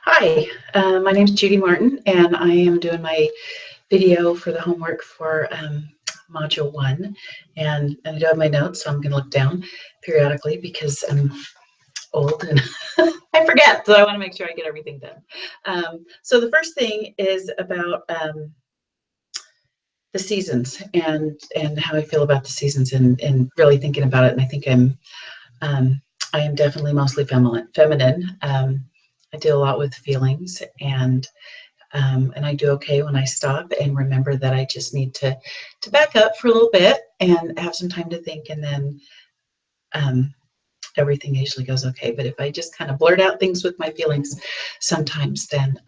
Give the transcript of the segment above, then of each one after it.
Hi, my name is Judy Martin, and I am doing my video for the homework for Module 1. And I do have my notes, so I'm going to look down periodically because I'm old and I forget, so I want to make sure I get everything done. So the first thing is about the seasons and how I feel about the seasons and really thinking about it. And I think I am definitely mostly feminine. I deal a lot with feelings, and I do okay when I stop and remember that I just need to back up for a little bit and have some time to think, and then everything usually goes okay. But if I just kind of blurt out things with my feelings, sometimes then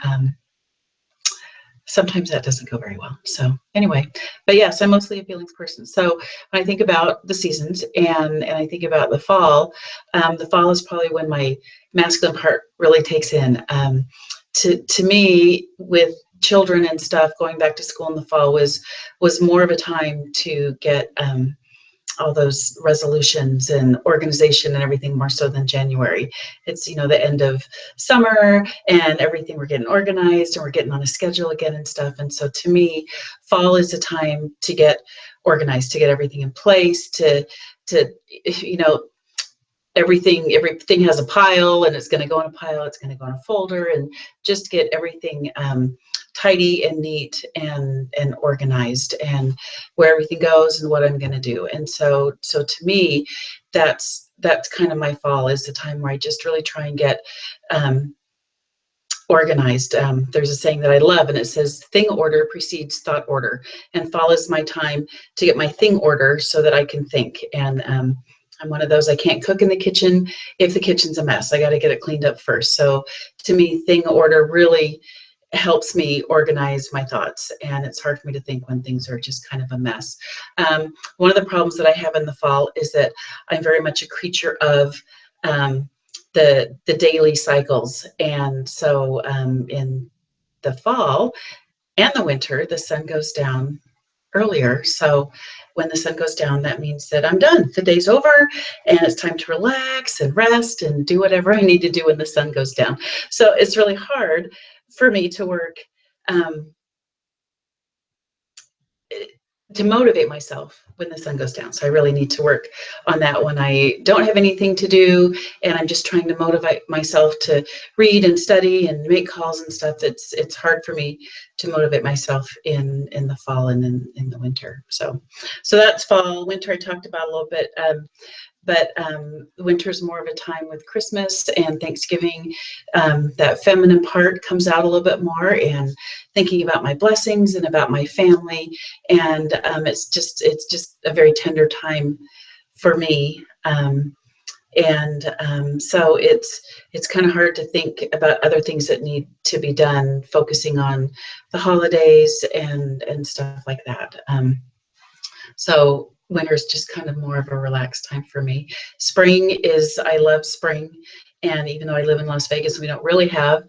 sometimes that doesn't go very well. So anyway, but yes, I'm mostly a feelings person. So when I think about the seasons and I think about the fall is probably when my masculine part really takes in. To me, with children and stuff, going back to school in the fall was more of a time to get all those resolutions and organization and everything, more so than January. It's, the end of summer and everything, we're getting organized and we're getting on a schedule again and stuff. And so to me, fall is a time to get organized, to get everything in place, to everything has a pile, and it's going to go in a pile, it's going to go in a folder, and just get everything tidy and neat and organized, and where everything goes and what I'm going to do. And so to me, that's kind of my fall, is the time where I just really try and get organized. There's a saying that I love, and it says, thing order precedes thought order. And fall is my time to get my thing order so that I can think. And I'm one of those, I can't cook in the kitchen if the kitchen's a mess. I got to get it cleaned up first. So to me, thing order really helps me organize my thoughts, and it's hard for me to think when things are just kind of a mess. One of the problems that I have in the fall is that I'm very much a creature of the daily cycles. And so in the fall and the winter, the sun goes down earlier. So when the sun goes down, that means that I'm done. The day's over and it's time to relax and rest and do whatever I need to do when the sun goes down. So it's really hard for me to work to motivate myself when the sun goes down. So I really need to work on that when I don't have anything to do and I'm just trying to motivate myself to read and study and make calls and stuff. It's hard for me to motivate myself in the fall and in the winter. So that's fall. Winter I talked about a little bit. But winter is more of a time with Christmas and Thanksgiving. That feminine part comes out a little bit more, and thinking about my blessings and about my family. And it's just a very tender time for me. So it's kind of hard to think about other things that need to be done, focusing on the holidays and stuff like that. So winter is just kind of more of a relaxed time for me. I love spring. And even though I live in Las Vegas, we don't really have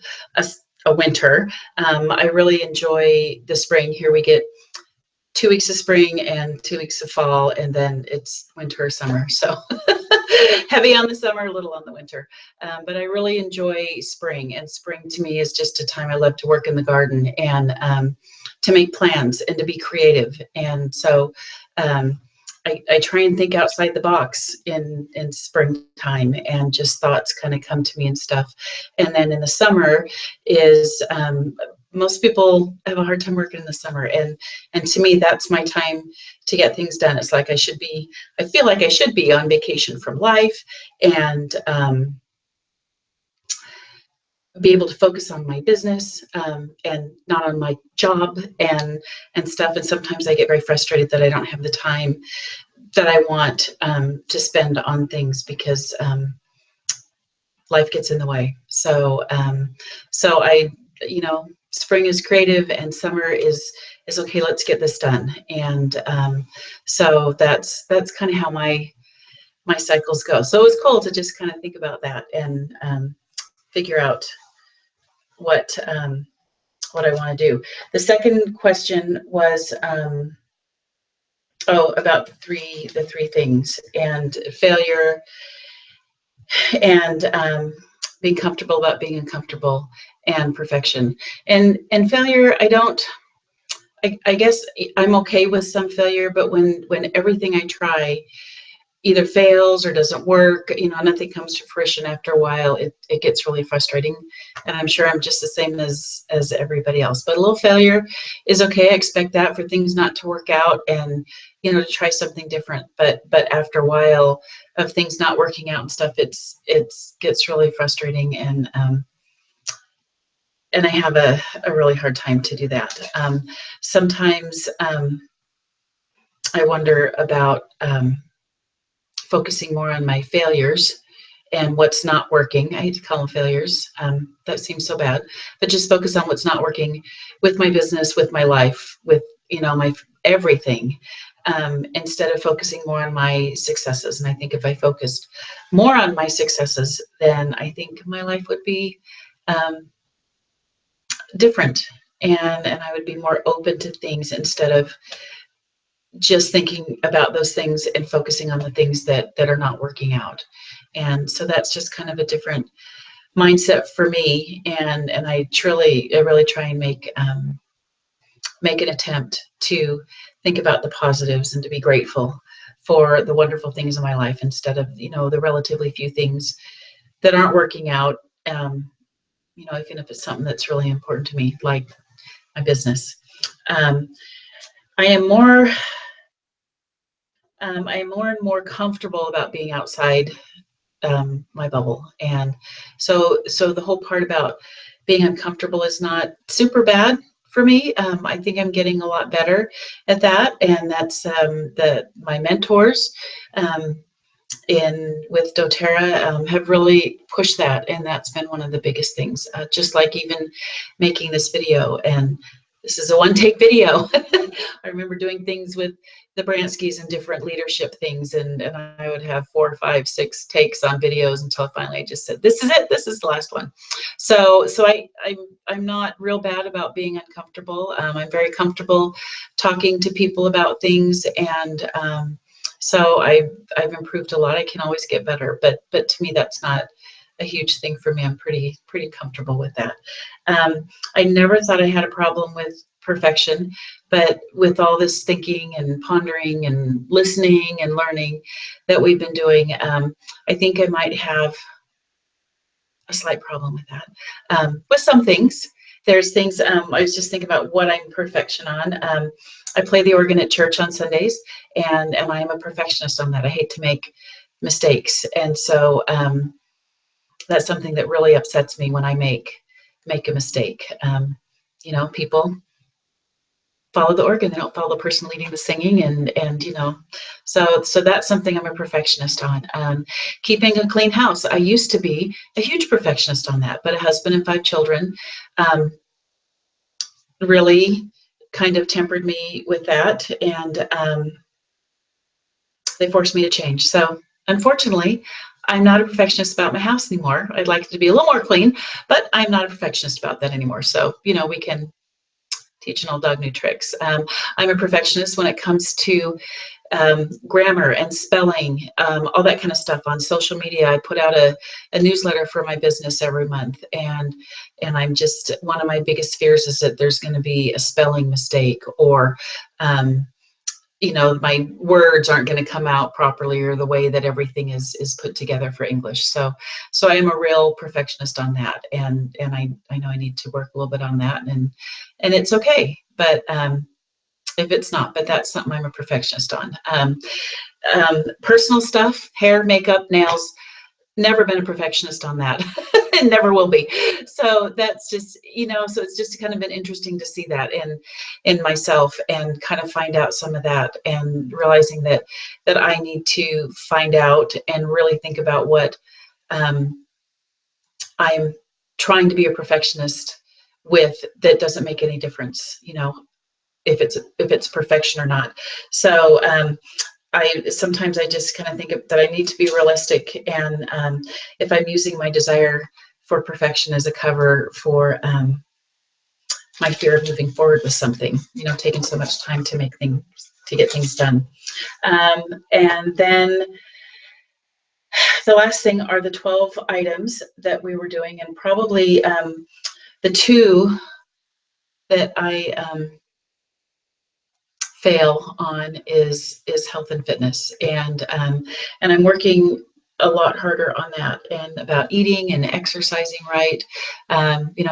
a winter. I really enjoy the spring. Here we get 2 weeks of spring and 2 weeks of fall, and then it's winter or summer. So heavy on the summer, little on the winter. But I really enjoy spring, and spring to me is just a time I love to work in the garden and to make plans and to be creative. And so I try and think outside the box in springtime, and just thoughts kind of come to me and stuff. And then in the summer is most people have a hard time working in the summer, and to me that's my time to get things done. It's like I feel like I should be on vacation from life, and be able to focus on my business and not on my job and stuff. And sometimes I get very frustrated that I don't have the time that I want to spend on things, because life gets in the way. So spring is creative and summer is okay, let's get this done. And so that's kind of how my cycles go. So it's cool to just kind of think about that and figure out what I want to do. The second question was about the three things, and failure, and being comfortable about being uncomfortable, and perfection. And failure, I guess I'm okay with some failure, but when everything I try either fails or doesn't work, nothing comes to fruition after a while, it gets really frustrating. And I'm sure I'm just the same as everybody else. But a little failure is okay. I expect that for things not to work out and, to try something different. But after a while of things not working out and stuff, it's gets really frustrating, and I have a really hard time to do that. Sometimes I wonder about focusing more on my failures and what's not working. I hate to call them failures. That seems so bad, but just focus on what's not working with my business, with my life, with my everything, instead of focusing more on my successes. And I think if I focused more on my successes, then I think my life would be different, and I would be more open to things instead of just thinking about those things and focusing on the things that are not working out. And so that's just kind of a different mindset for me. And I really try and make an attempt to think about the positives and to be grateful for the wonderful things in my life instead of, the relatively few things that aren't working out. Even if it's something that's really important to me, like my business. Um, I am more I am more and more comfortable about being outside my bubble, and so the whole part about being uncomfortable is not super bad for me. I think I'm getting a lot better at that, and that's my mentors. Um, in with doTERRA have really pushed that, and that's been one of the biggest things, just like even making this video. And this is a one take video. I remember doing things with the Branskys and different leadership things, and I would have 4, 5, 6 takes on videos until finally I just said, this is it, this is the last one. I'm not real bad about being uncomfortable. I'm very comfortable talking to people about things, and so I've improved a lot. I can always get better, but to me that's not a huge thing for me. I'm pretty comfortable with that. I never thought I had a problem with perfection, but with all this thinking and pondering and listening and learning that we've been doing, I think I might have a slight problem with that. With some things, there's things, I was just thinking about what I'm perfection on. I play the organ at church on Sundays, and I am a perfectionist on that. I hate to make mistakes, and so that's something that really upsets me when I make a mistake. People follow the organ, they don't follow the person leading the singing, and so that's something I'm a perfectionist on. Keeping a clean house, I used to be a huge perfectionist on that, but a husband and 5 children really kind of tempered me with that, and they forced me to change. So unfortunately, I'm not a perfectionist about my house anymore. I'd like it to be a little more clean, but I'm not a perfectionist about that anymore. So we can teach an old dog new tricks. I'm a perfectionist when it comes to grammar and spelling, all that kind of stuff on social media. I put out a newsletter for my business every month, and I'm just, one of my biggest fears is that there's going to be a spelling mistake, or my words aren't going to come out properly, or the way that everything is put together for English. So I am a real perfectionist on that, and I know I need to work a little bit on that, and it's okay. But if it's not, but that's something I'm a perfectionist on. Personal stuff, hair, makeup, nails, never been a perfectionist on that. And never will be. So that's just, so it's just kind of been interesting to see that in myself, and kind of find out some of that, and realizing that I need to find out and really think about what I'm trying to be a perfectionist with, that doesn't make any difference, if it's perfection or not. So sometimes I just kind of think that I need to be realistic, and if I'm using my desire for perfection as a cover for my fear of moving forward with something, taking so much time to get things done. And then the last thing are the 12 items that we were doing, and probably The two that I fail on is health and fitness, and I'm working a lot harder on that, and about eating and exercising right.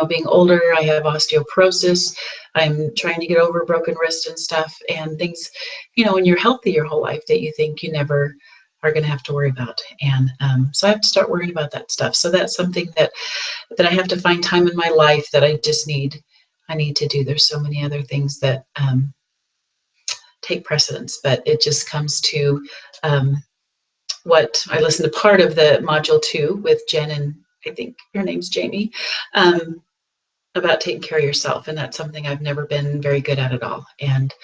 Being older, I have osteoporosis. I'm trying to get over broken wrist and stuff, and things, when you're healthy your whole life that you think you never are going to have to worry about. And so I have to start worrying about that stuff. So that's something that I have to find time in my life that I need to do. There's so many other things that take precedence, but it just comes to what I listened to part of the module 2 with Jen, and I think her name's Jamie, about taking care of yourself, and that's something I've never been very good at all. And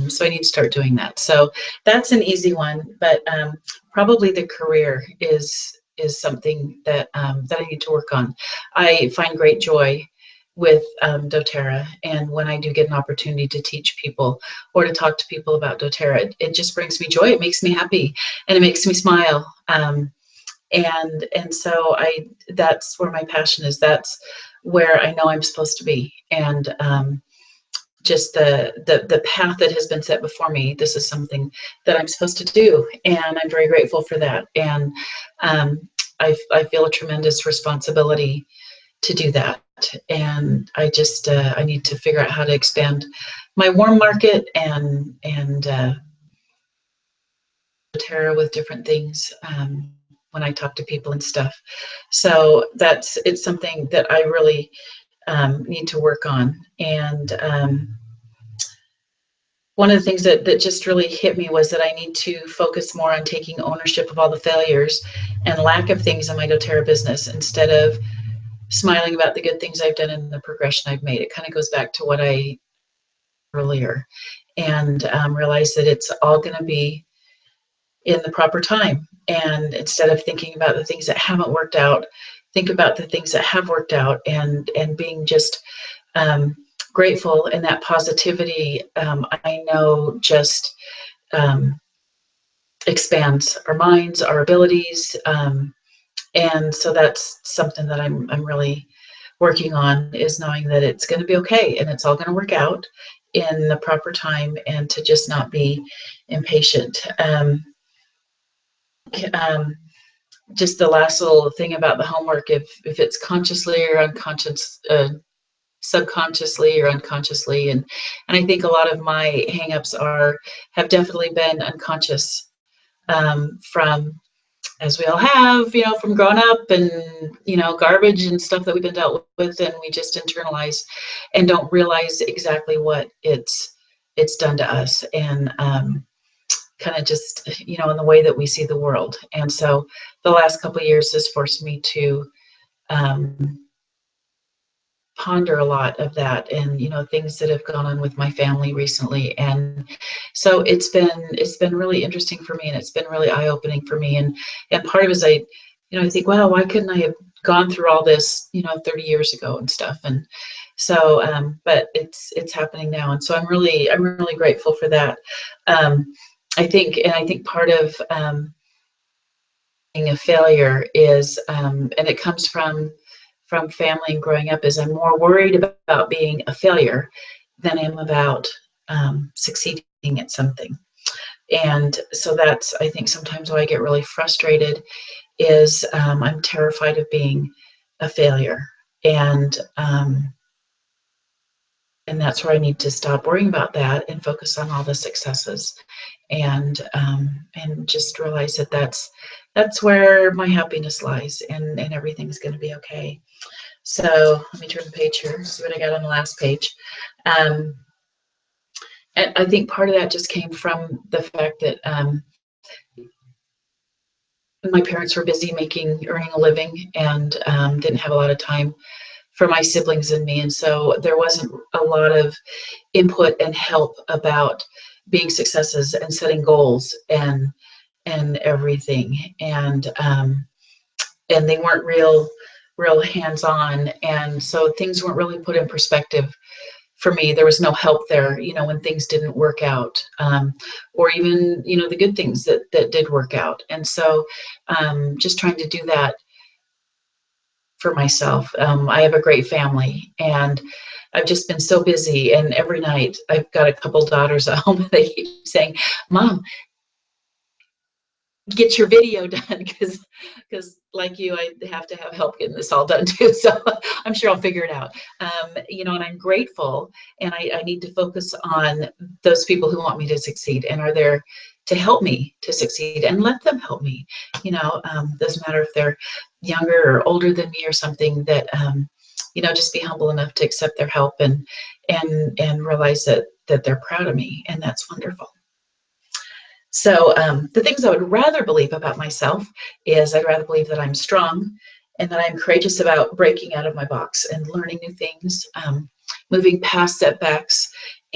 so I need to start doing that. So that's an easy one, but probably the career is something that that I need to work on. I find great joy with doTERRA, and when I do get an opportunity to teach people or to talk to people about doTERRA, it just brings me joy. It makes me happy, and it makes me smile. And so that's where my passion is. That's where I know I'm supposed to be. And just the path that has been set before me, this is something that I'm supposed to do, and I'm very grateful for that. And I feel a tremendous responsibility to do that. And I need to figure out how to expand my warm market and Terra with different things when I talk to people and stuff. So it's something that I really need to work on. And one of the things that just really hit me was that I need to focus more on taking ownership of all the failures and lack of things in my doTERRA business instead of smiling about the good things I've done and the progression I've made. It kind of goes back to what I earlier, and realize that it's all going to be in the proper time. And instead of thinking about the things that haven't worked out, think about the things that have worked out, and being just grateful. And that positivity, I know, just expands our minds, our abilities. And so that's something that I'm really working on, is knowing that it's going to be okay and it's all going to work out in the proper time, and to just not be impatient. Just the last little thing about the homework, if it's consciously or unconscious, subconsciously or unconsciously, and I think a lot of my hangups have definitely been unconscious, from, as we all have, from growing up, and garbage and stuff that we've been dealt with, and we just internalize and don't realize exactly what it's done to us, and kind of just in the way that we see the world. And so the last couple of years has forced me to ponder a lot of that, and things that have gone on with my family recently. And so it's been really interesting for me, and it's been really eye-opening for me. And part of it is I think, wow, why couldn't I have gone through all this 30 years ago and stuff. And so but it's happening now, and so I'm really grateful for that. I think part of being a failure is, and it comes from family and growing up, is I'm more worried about being a failure than I am about succeeding at something. And so that's, I think, sometimes why I get really frustrated is I'm terrified of being a failure. And that's where I need to stop worrying about that and focus on all the successes, and just realize that that's where my happiness lies, and everything's going to be okay. So let me turn the page here, see what I got on the last page. And I think part of that just came from the fact that my parents were busy earning a living, and didn't have a lot of time for my siblings and me. And so there wasn't a lot of input and help about being successes and setting goals and everything. And they weren't real hands-on. And so things weren't really put in perspective for me. There was no help there, when things didn't work out, or even, the good things that did work out. And so just trying to do that for myself. I have a great family, and I've just been so busy. And every night I've got a couple daughters at home. They keep saying, "Mom, get your video done," because like you, I have to have help getting this all done too. So I'm sure I'll figure it out. And I'm grateful, and I need to focus on those people who want me to succeed and are there to help me to succeed, and let them help me. Doesn't matter if they're younger or older than me or something. That just be humble enough to accept their help, and realize that they're proud of me, and that's wonderful. So the things I would rather believe about myself is I'd rather believe that I'm strong, and that I'm courageous about breaking out of my box and learning new things, moving past setbacks,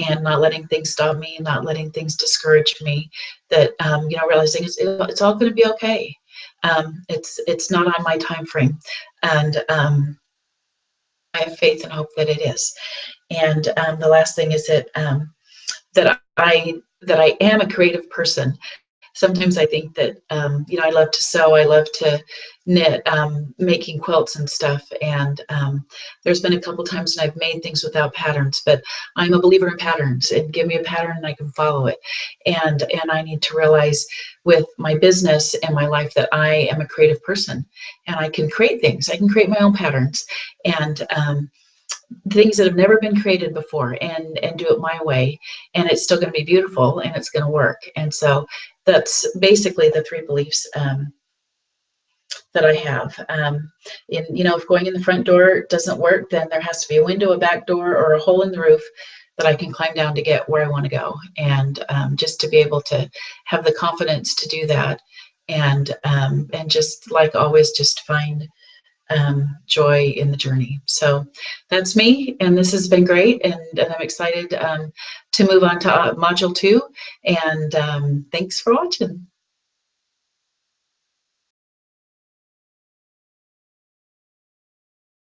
and not letting things stop me, not letting things discourage me. That realizing it's all going to be okay. It's not on my time frame, and I have faith and hope that it is. And the last thing is that I am a creative person. Sometimes I think that I love to sew, I love to knit, making quilts and stuff. And there's been a couple times when I've made things without patterns, but I'm a believer in patterns. And give me a pattern and I can follow it. And I need to realize with my business and my life that I am a creative person, and I can create things. I can create my own patterns, and things that have never been created before, and do it my way, and it's still going to be beautiful, and it's going to work. And so that's basically the three beliefs that I have. If going in the front door doesn't work, then there has to be a window, a back door, or a hole in the roof that I can climb down to get where I want to go. And just to be able to have the confidence to do that, and just like always, just find joy in the journey. So that's me, and this has been great, and I'm excited to move on to module 2, and thanks for watching.